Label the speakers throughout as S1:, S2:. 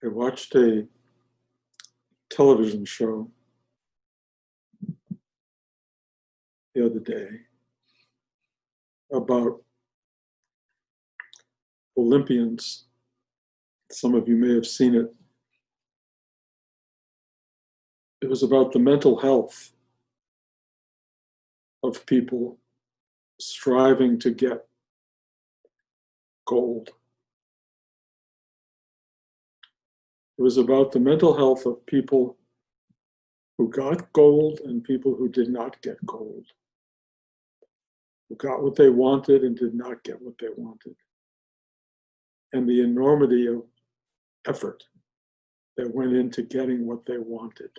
S1: I watched a television show the other day about Olympians. Some of you may have seen it. It was about the mental health of people striving to get gold. It was about the mental health of people who got gold and people who did not get gold, who got what they wanted and did not get what they wanted, and the enormity of effort that went into getting what they wanted.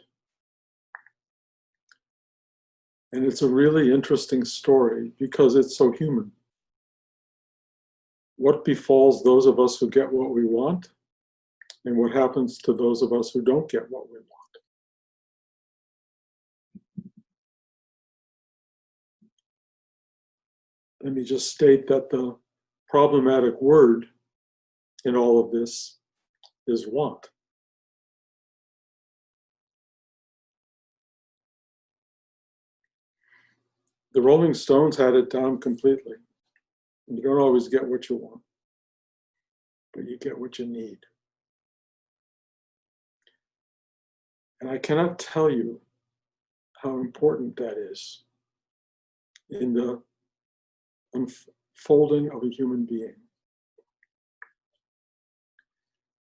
S1: And it's a really interesting story because it's so human. What befalls those of us who get what we want, and what happens to those of us who don't get what we want. Let me just state that the problematic word in all of this is want. The Rolling Stones had it down completely. You don't always get what you want, but you get what you need. And I cannot tell you how important that is in the unfolding of a human being.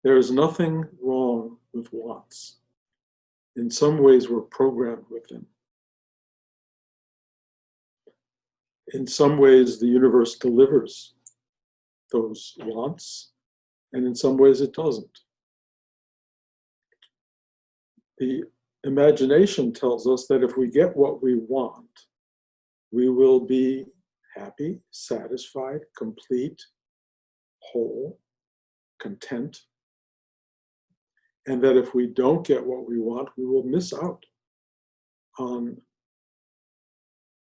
S1: There is nothing wrong with wants. In some ways, we're programmed with them. In some ways, the universe delivers those wants, and in some ways it doesn't. The imagination tells us that if we get what we want, we will be happy, satisfied, complete, whole, content, and that if we don't get what we want, we will miss out on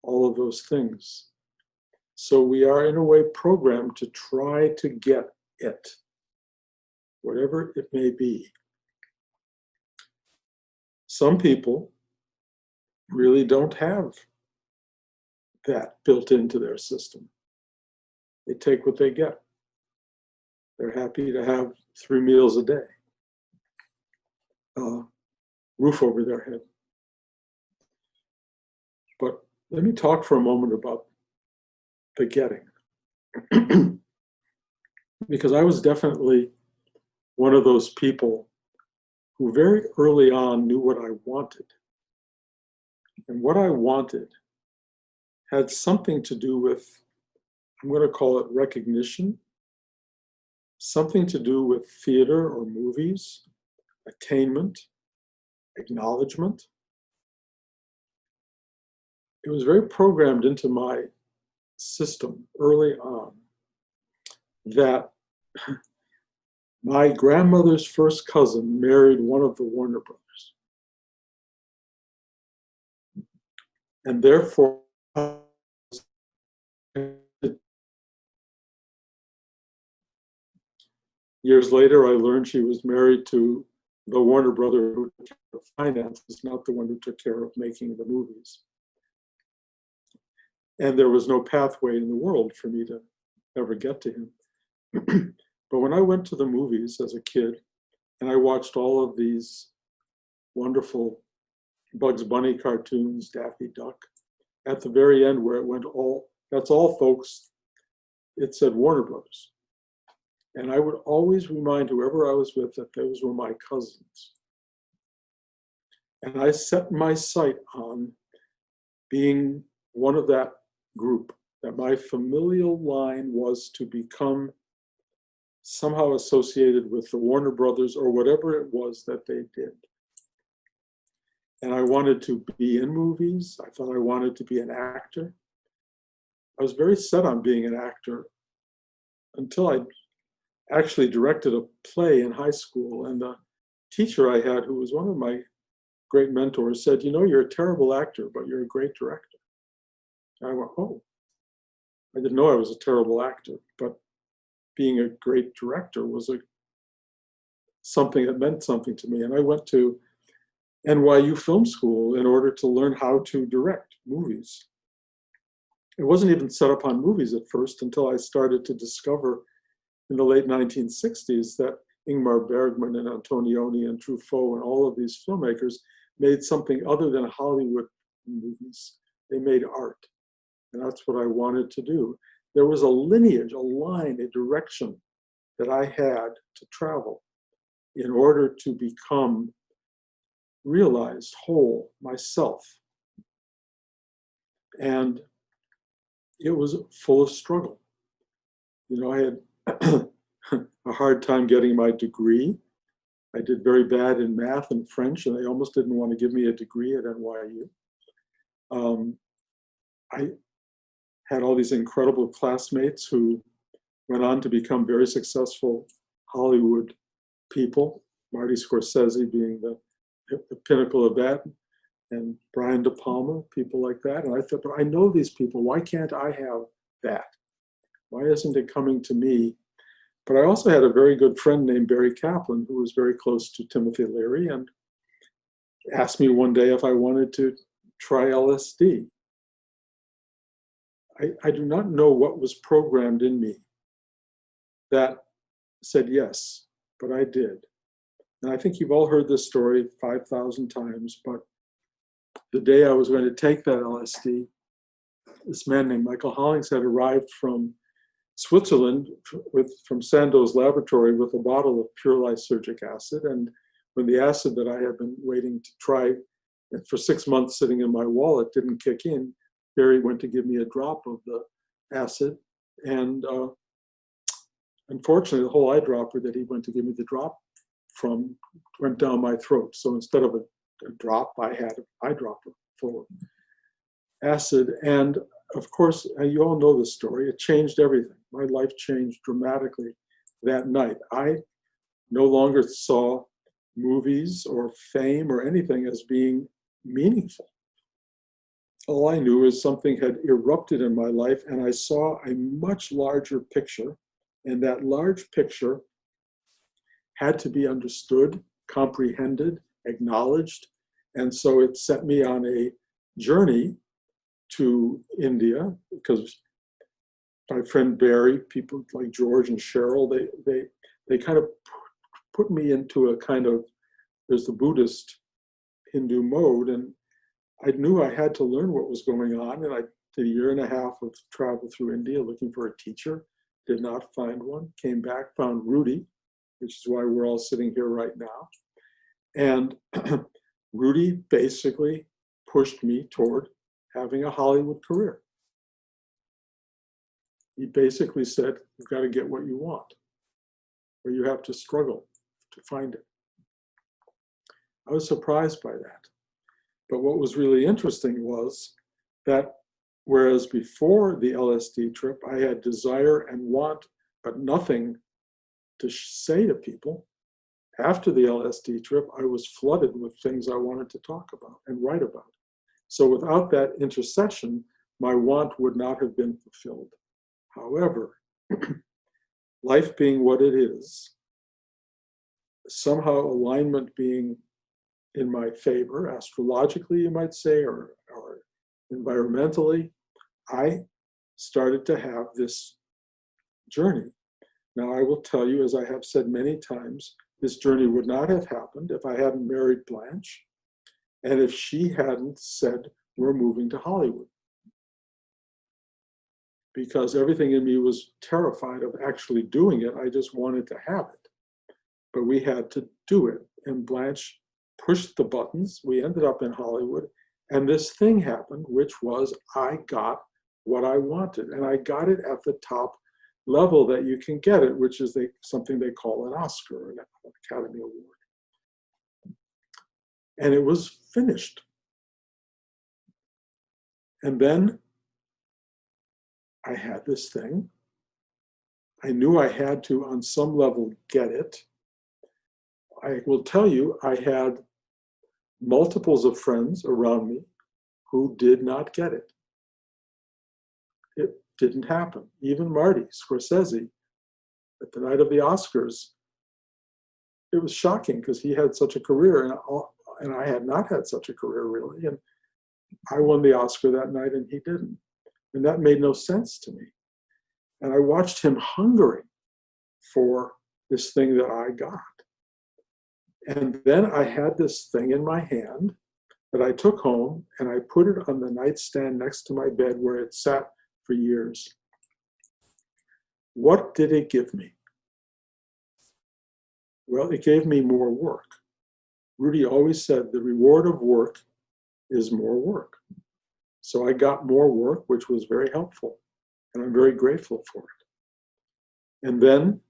S1: all of those things. So we are in a way programmed to try to get it, whatever it may be. Some people really don't have that built into their system. They take what they get. They're happy to have 3 meals a day, roof over their head. But let me talk for a moment about the getting. Because I was definitely one of those people who very early on knew what I wanted. And what I wanted had something to do with, I'm going to call it recognition, something to do with theater or movies, attainment, acknowledgement. It was very programmed into my system early on that my grandmother's first cousin married one of the Warner Brothers. And therefore, years later, I learned she was married to the Warner brother who took care of finances, not the one who took care of making the movies. And there was no pathway in the world for me to ever get to him. But when I went to the movies as a kid, and I watched all of these wonderful Bugs Bunny cartoons, Daffy Duck, at the very end where it went that's all folks, it said Warner Brothers. And I would always remind whoever I was with that those were my cousins. And I set my sight on being one of that group, that my familial line was to become somehow associated with the Warner Brothers or whatever it was that they did. And I wanted to be in movies. I thought I wanted to be an actor. I was very set on being an actor until I actually directed a play in high school. And the teacher I had, who was one of my great mentors, said, "You know, you're a terrible actor, but you're a great director." And I went, "Oh, I didn't know I was a terrible actor, but being a great director was a something that meant something to me. And I went to NYU Film School in order to learn how to direct movies. It wasn't even set up on movies at first until I started to discover in the late 1960s that Ingmar Bergman and Antonioni and Truffaut and all of these filmmakers made something other than Hollywood movies. They made art. And that's what I wanted to do. There was a lineage, a line, a direction that I had to travel in order to become realized, whole, myself. And it was full of struggle. You know, I had a hard time getting my degree. I did very bad in math and French, and they almost didn't want to give me a degree at NYU. I had all these incredible classmates who went on to become very successful Hollywood people, Marty Scorsese being the pinnacle of that, and Brian De Palma, people like that. And I thought, but I know these people. Why can't I have that? Why isn't it coming to me? But I also had a very good friend named Barry Kaplan, who was very close to Timothy Leary, and asked me one day if I wanted to try LSD. I do not know what was programmed in me that said yes, but I did. And I think you've all heard this story 5,000 times, but the day I was going to take that LSD, this man named Michael Hollings had arrived from Switzerland from Sandoz laboratory with a bottle of pure lysergic acid. And when the acid that I had been waiting to try for 6 months sitting in my wallet didn't kick in, Barry went to give me a drop of the acid. And unfortunately, the whole eyedropper that he went to give me the drop from went down my throat. So instead of a drop, I had an eyedropper full of acid. And of course, you all know this story. It changed everything. My life changed dramatically that night. I no longer saw movies or fame or anything as being meaningful. All I knew is something had erupted in my life, and I saw a much larger picture, and that large picture had to be understood, comprehended, acknowledged. And so it set me on a journey to India, because my friend Barry, people like George and Cheryl, they kind of put me into a kind of, there's the Buddhist Hindu mode, and I knew I had to learn what was going on, and I did a year and a half of travel through India looking for a teacher, did not find one, came back, found Rudy, which is why we're all sitting here right now. And Rudy basically pushed me toward having a Hollywood career. He basically said, you've got to get what you want, or you have to struggle to find it. I was surprised by that. But what was really interesting was that whereas before the LSD trip, I had desire and want, but nothing to say to people, after the LSD trip, I was flooded with things I wanted to talk about and write about. So without that intercession, my want would not have been fulfilled. However, life being what it is, somehow alignment being in my favor, astrologically, you might say, or environmentally, I started to have this journey. Now, I will tell you, as I have said many times, this journey would not have happened if I hadn't married Blanche and if she hadn't said, we're moving to Hollywood. Because everything in me was terrified of actually doing it. I just wanted to have it. But we had to do it. And Blanche pushed the buttons. We ended up in Hollywood. And this thing happened, which was I got what I wanted. And I got it at the top level that you can get it, which is something they call an Oscar, or an Academy Award. And it was finished. And then I had this thing. I knew I had to, on some level, get it. I will tell you, I had multiples of friends around me who did not get it. It didn't happen. Even Marty Scorsese, at the night of the Oscars, it was shocking because he had such a career, and I had not had such a career really. And I won the Oscar that night and he didn't. And that made no sense to me. And I watched him hungering for this thing that I got. And then I had this thing in my hand that I took home and I put it on the nightstand next to my bed where it sat for years. What did it give me? Well, it gave me more work. Rudy always said the reward of work is more work. So I got more work, which was very helpful, and I'm very grateful for it. And then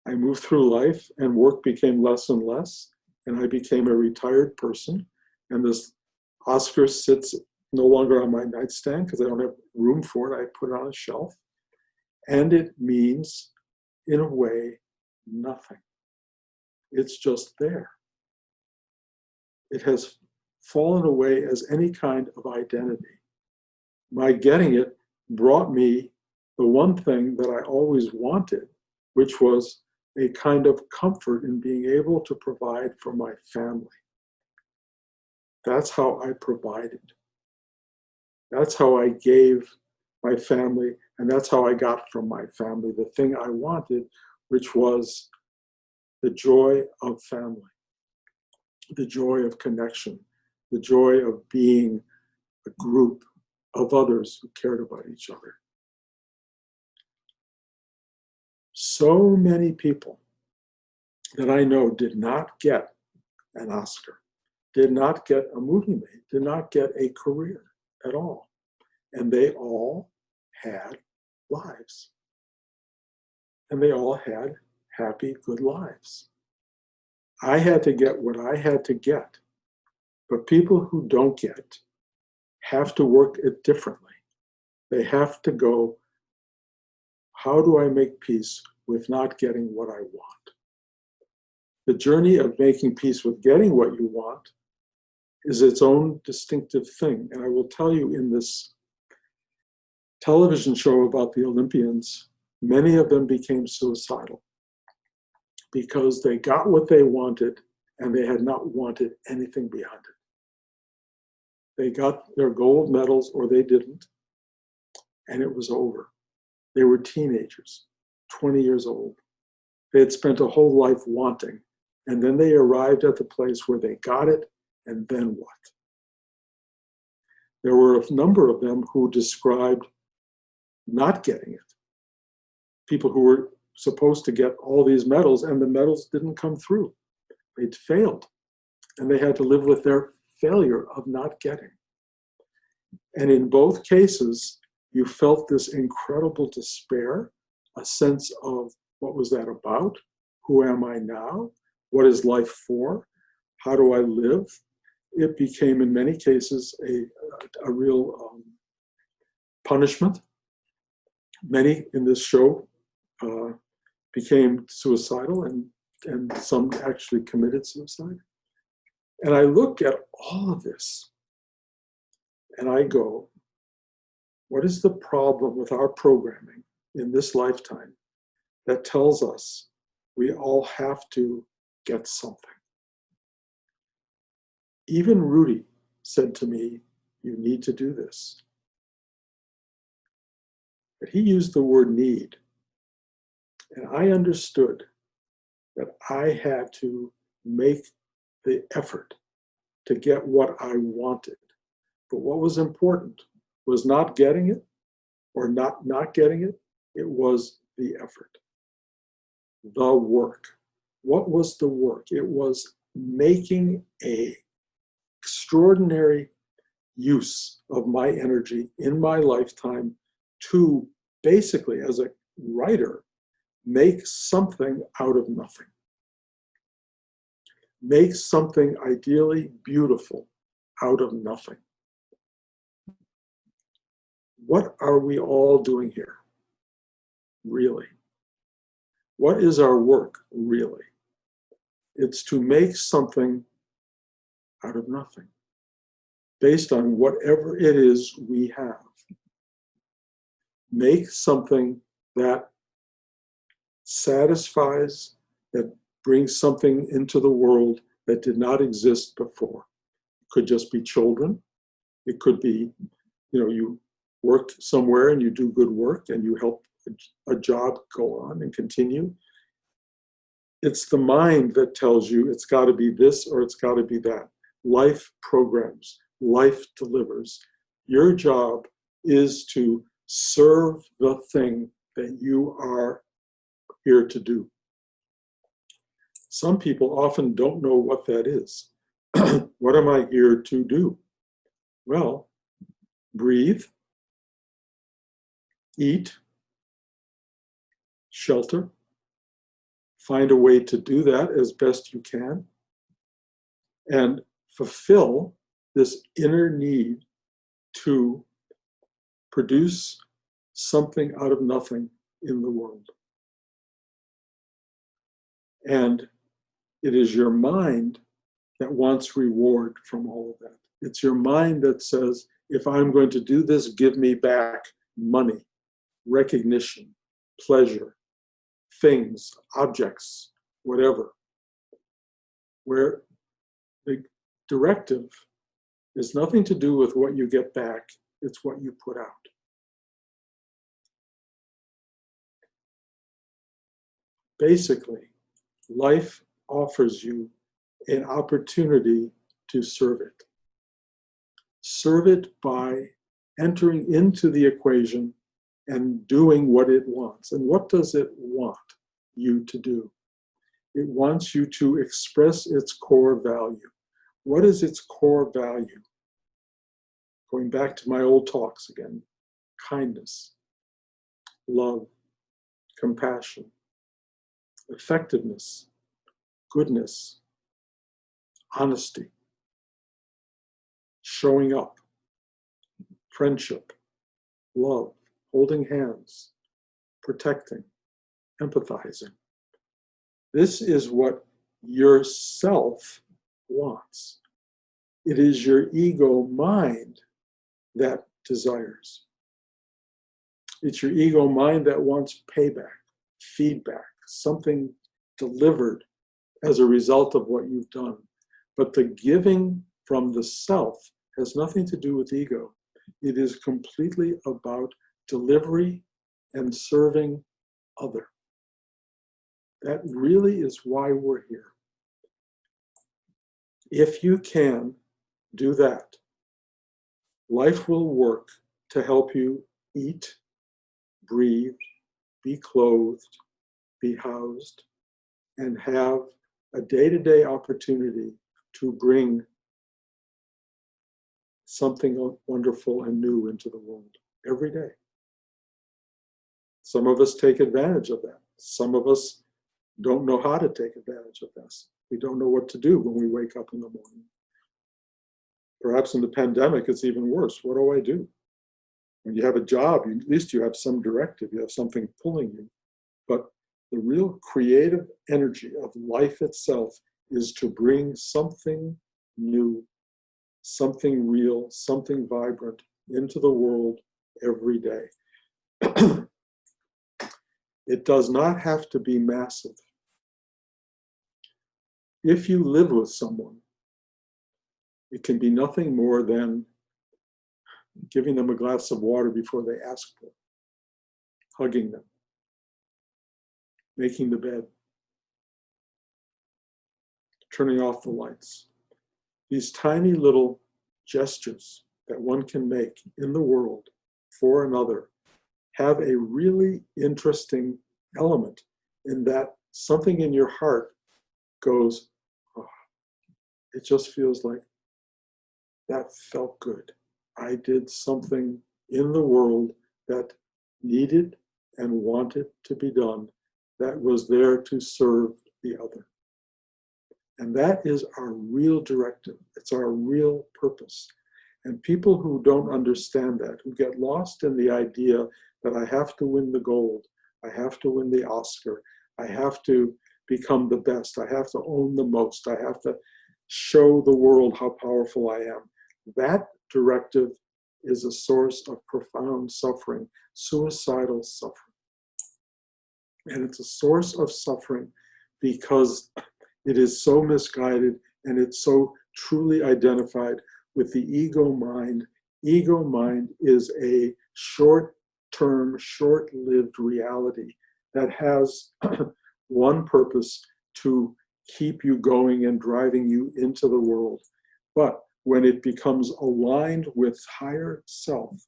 S1: I moved through life and work became less and less, and I became a retired person. And this Oscar sits no longer on my nightstand because I don't have room for it. I put it on a shelf. And it means, in a way, nothing. It's just there. It has fallen away as any kind of identity. My getting it brought me the one thing that I always wanted, which was a kind of comfort in being able to provide for my family. That's how I provided. That's how I gave my family, and that's how I got from my family the thing I wanted, which was the joy of family, the joy of connection, the joy of being a group of others who cared about each other. So many people that I know did not get an Oscar, did not get a movie made, did not get a career at all. And they all had lives. And they all had happy, good lives. I had to get what I had to get. But people who don't get have to work it differently. They have to go, how do I make peace with not getting what I want? The journey of making peace with getting what you want is its own distinctive thing. And I will tell you, in this television show about the Olympians, many of them became suicidal because they got what they wanted and they had not wanted anything beyond it. They got their gold medals or they didn't, and it was over. They were teenagers, 20 years old. They had spent a whole life wanting, and then they arrived at the place where they got it, and then what? There were a number of them who described not getting it. People who were supposed to get all these medals, and the medals didn't come through. They'd failed, and they had to live with their failure of not getting. And in both cases, you felt this incredible despair, a sense of, what was that about? Who am I now? What is life for? How do I live? It became, in many cases, a real punishment. Many in this show became suicidal, and some actually committed suicide. And I look at all of this, and I go, what is the problem with our programming in this lifetime that tells us we all have to get something? Even Rudy said to me, you need to do this. But he used the word need. And I understood that I had to make the effort to get what I wanted. But what was important was not getting it or not getting it. It was the effort, the work. What was the work? It was making an extraordinary use of my energy in my lifetime to basically, as a writer, make something out of nothing. Make something ideally beautiful out of nothing. What are we all doing here, really? What is our work, really? It's to make something out of nothing, based on whatever it is we have. Make something that satisfies, that bring something into the world that did not exist before. It could just be children. It could be, you worked somewhere and you do good work and you help a job go on and continue. It's the mind that tells you it's got to be this or it's got to be that. Life programs, life delivers. Your job is to serve the thing that you are here to do. Some people often don't know what that is. What am I here to do? Well, breathe, eat, shelter, find a way to do that as best you can, and fulfill this inner need to produce something out of nothing in the world. And it is your mind that wants reward from all of that. It's your mind that says, if I'm going to do this, give me back money, recognition, pleasure, things, objects, whatever. Where the directive is nothing to do with what you get back, it's what you put out. Basically, life offers you an opportunity to serve it. Serve it by entering into the equation and doing what it wants. And what does it want you to do? It wants you to express its core value. What is its core value? Going back to my old talks again, kindness, love, compassion, effectiveness, goodness, honesty, showing up, friendship, love, holding hands, protecting, empathizing. This is what yourself wants. It is your ego mind that desires. It's your ego mind that wants payback, feedback, something delivered as a result of what you've done. But the giving from the self has nothing to do with ego. It is completely about delivery and serving other. That really is why we're here. If you can do that, life will work to help you eat, breathe, be clothed, be housed, and have a day-to-day opportunity to bring something wonderful and new into the world every day. Some of us take advantage of that. Some of us don't know how to take advantage of this. We don't know what to do when we wake up in the morning. Perhaps in the pandemic, it's even worse. What do I do? When you have a job, at least you have some directive, you have something pulling you. But the real creative energy of life itself is to bring something new, something real, something vibrant into the world every day. It does not have to be massive. If you live with someone, it can be nothing more than giving them a glass of water before they ask for it, hugging them, making the bed, turning off the lights. These tiny little gestures that one can make in the world for another have a really interesting element in that something in your heart goes, oh, it just feels like that felt good. I did something in the world that needed and wanted to be done, that was there to serve the other. And that is our real directive. It's our real purpose. And people who don't understand that, who get lost in the idea that I have to win the gold, I have to win the Oscar, I have to become the best, I have to own the most, I have to show the world how powerful I am. That directive is a source of profound suffering, suicidal suffering. And it's a source of suffering because it is so misguided and it's so truly identified with the ego mind. Ego mind is a short-term, short-lived reality that has one purpose: to keep you going and driving you into the world. But when it becomes aligned with higher self,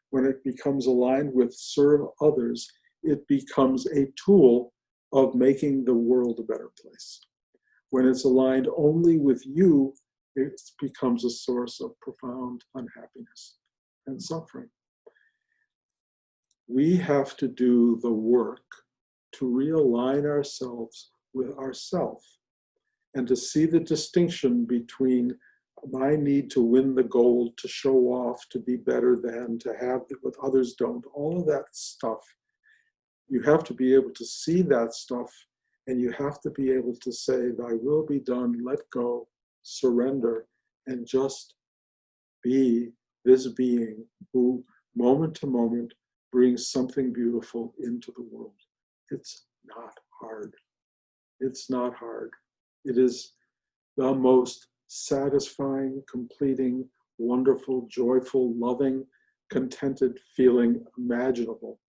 S1: when it becomes aligned with serve others, it becomes a tool of making the world a better place. When it's aligned only with you, it becomes a source of profound unhappiness and suffering. We have to do the work to realign ourselves with ourself and to see the distinction between my need to win the gold, to show off, to be better than, to have what others don't, all of that stuff. You have to be able to see that stuff, and you have to be able to say, thy will be done, let go, surrender, and just be this being who, moment to moment, brings something beautiful into the world. It's not hard. It's not hard. It is the most satisfying, completing, wonderful, joyful, loving, contented feeling imaginable.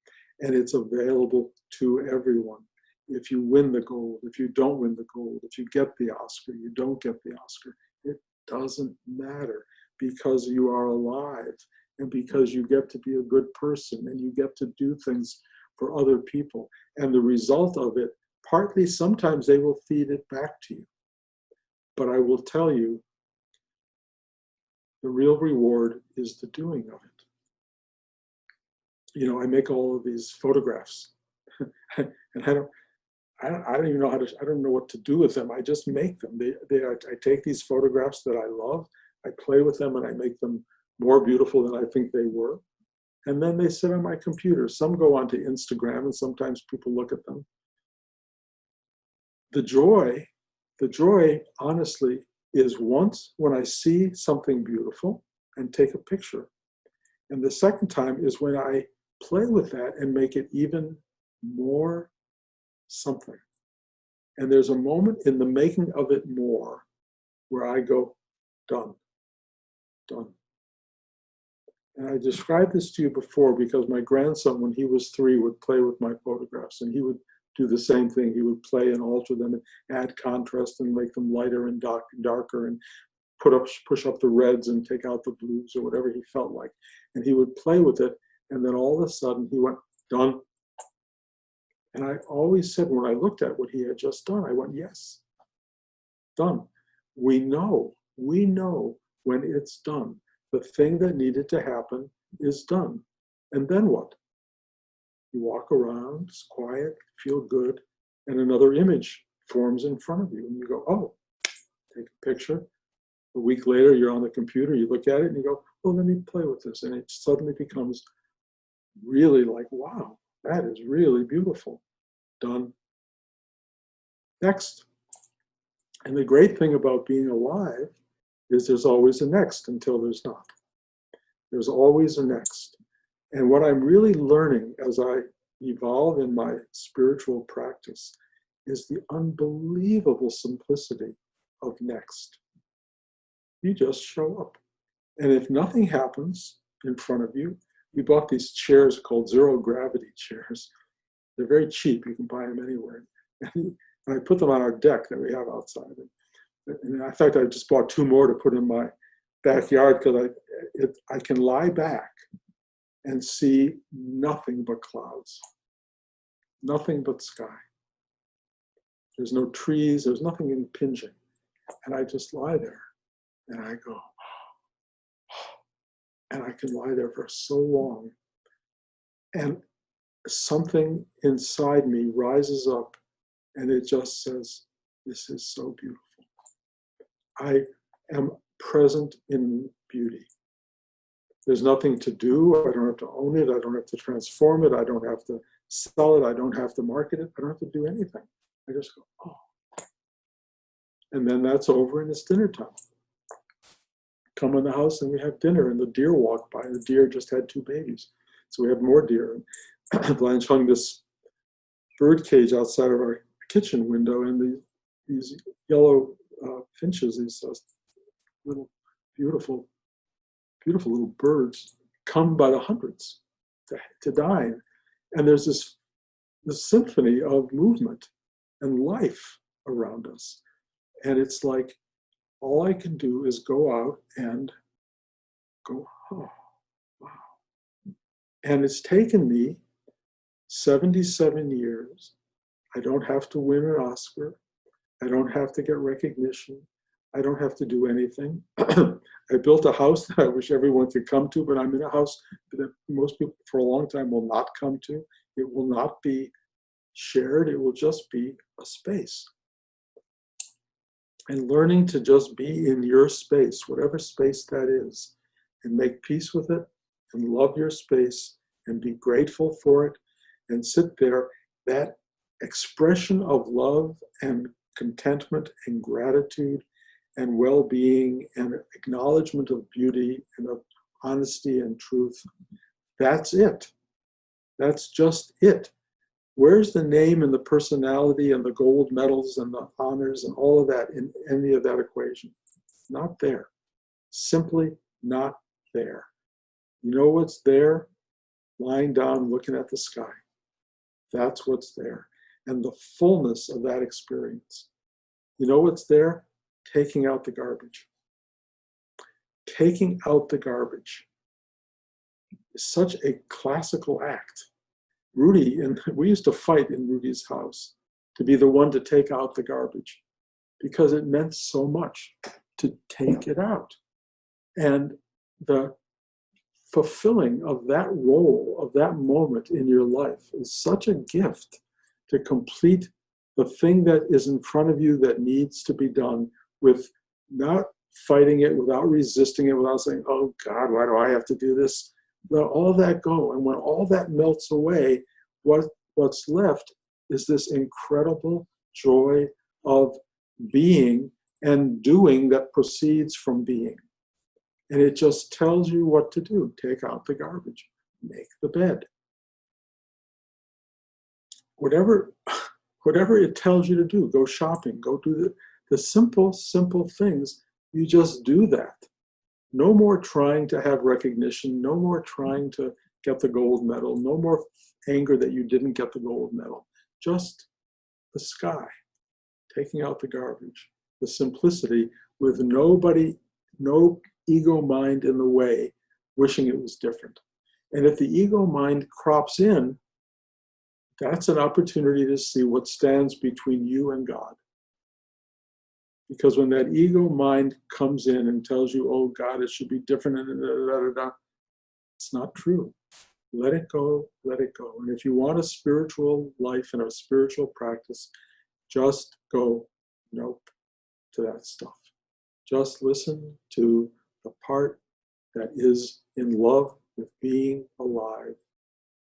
S1: And it's available to everyone. If you win the gold, if you don't win the gold, if you get the Oscar, you don't get the Oscar, it doesn't matter, because you are alive and because you get to be a good person and you get to do things for other people. And the result of it, partly sometimes they will feed it back to you. But I will tell you, the real reward is the doing of it. You know, I make all of these photographs and I don't even know how to, I don't know what to do with them. I just make them. I take these photographs that I love, I play with them, and I make them more beautiful than I think they were. And then they sit on my computer. Some go onto Instagram, and sometimes people look at them. The joy, honestly, is once when I see something beautiful and take a picture. And the second time is when I play with that and make it even more something. And there's a moment in the making of it more where I go, done, done. And I described this to you before because my grandson, when he was 3, would play with my photographs, and he would do the same thing. He would play and alter them and add contrast and make them lighter and darker and push up the reds and take out the blues or whatever he felt like. And he would play with it, and then all of a sudden he went, done. And I always said, when I looked at what he had just done, I went, yes, done. We know when it's done. The thing that needed to happen is done. And then what? You walk around, it's quiet, feel good, and another image forms in front of you. And you go, oh, take a picture. A week later, you're on the computer, you look at it and you go, oh, let me play with this. And it suddenly becomes really like, wow, that is really beautiful. Done. Next. And the great thing about being alive is there's always a next until there's not. There's always a next. And what I'm really learning as I evolve in my spiritual practice is the unbelievable simplicity of next. You just show up. And if nothing happens in front of you, we bought these chairs called zero gravity chairs. They're very cheap. You can buy them anywhere. And I put them on our deck that we have outside. And in fact, I just bought 2 more to put in my backyard because I can lie back and see nothing but clouds, nothing but sky. There's no trees, there's nothing impinging. And I just lie there and I go, and I can lie there for so long. And something inside me rises up and it just says, this is so beautiful. I am present in beauty. There's nothing to do. I don't have to own it. I don't have to transform it. I don't have to sell it. I don't have to market it. I don't have to do anything. I just go, oh. And then that's over and it's dinner time. Come in the house and we have dinner, and the deer walk by. The deer just had 2 babies. So we have more deer. And Blanche hung this bird cage outside of our kitchen window, and these yellow finches, these little beautiful, beautiful little birds, come by the hundreds to dine. And there's this symphony of movement and life around us. And it's like, all I can do is go out and go, oh, wow. And it's taken me 77 years. I don't have to win an Oscar. I don't have to get recognition. I don't have to do anything. I built a house that I wish everyone could come to, but I'm in a house that most people for a long time will not come to. It will not be shared. It will just be a space. And learning to just be in your space, whatever space that is, and make peace with it and love your space and be grateful for it and sit there, that expression of love and contentment and gratitude and well-being and acknowledgement of beauty and of honesty and truth, that's it. That's just it. Where's the name and the personality and the gold medals and the honors and all of that in any of that equation? Not there. Simply not there. You know what's there? Lying down, looking at the sky. That's what's there. And the fullness of that experience. You know what's there? Taking out the garbage. Taking out the garbage is such a classical act. Rudy, and we used to fight in Rudy's house to be the one to take out the garbage because it meant so much to take it out. And the fulfilling of that role, of that moment in your life is such a gift to complete the thing that is in front of you that needs to be done with not fighting it, without resisting it, without saying, oh God, why do I have to do this? Let all that go. And when all that melts away, what's left is this incredible joy of being and doing that proceeds from being. And it just tells you what to do. Take out the garbage, make the bed. Whatever it tells you to do, go shopping, go do the simple, simple things. You just do that. No more trying to have recognition, no more trying to get the gold medal, no more anger that you didn't get the gold medal. Just the sky, taking out the garbage, the simplicity with nobody, no ego mind in the way, wishing it was different. And if the ego mind crops in, that's an opportunity to see what stands between you and God. Because when that ego mind comes in and tells you, oh God, it should be different, it's not true. Let it go, let it go. And if you want a spiritual life and a spiritual practice, just go nope to that stuff. Just listen to the part that is in love with being alive,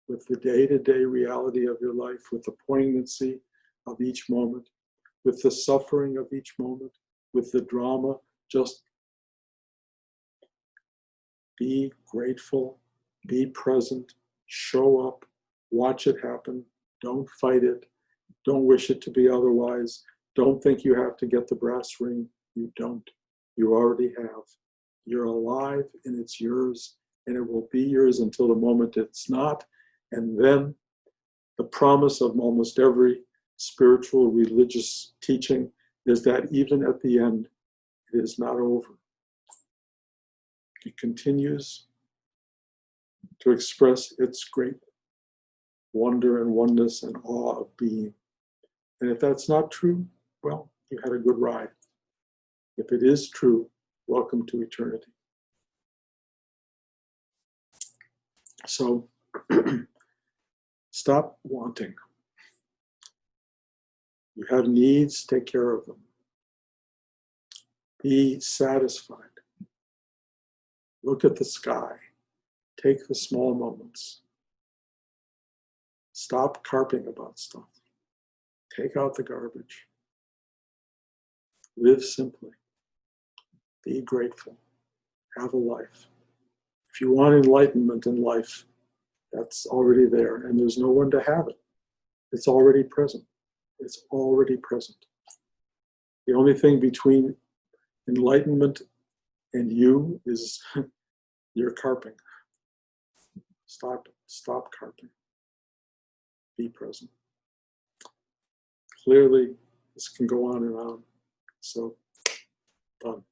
S1: with the day-to-day reality of your life, with the poignancy of each moment, with the suffering of each moment, with the drama. Just be grateful, be present, show up, watch it happen. Don't fight it. Don't wish it to be otherwise. Don't think you have to get the brass ring. You don't. You already have. You're alive and it's yours, and it will be yours until the moment it's not. And then the promise of almost every spiritual religious teaching is that even at the end, it is not over. It continues to express its great wonder and oneness and awe of being. And if that's not true, well, you had a good ride. If it is true, welcome to eternity. So stop wanting. You have needs, take care of them. Be satisfied. Look at the sky. Take the small moments. Stop carping about stuff. Take out the garbage. Live simply. Be grateful. Have a life. If you want enlightenment in life, that's already there, and there's no one to have it. It's already present. It's already present. The only thing between enlightenment and you is your carping. Stop carping. Be present. Clearly, this can go on and on. So, done.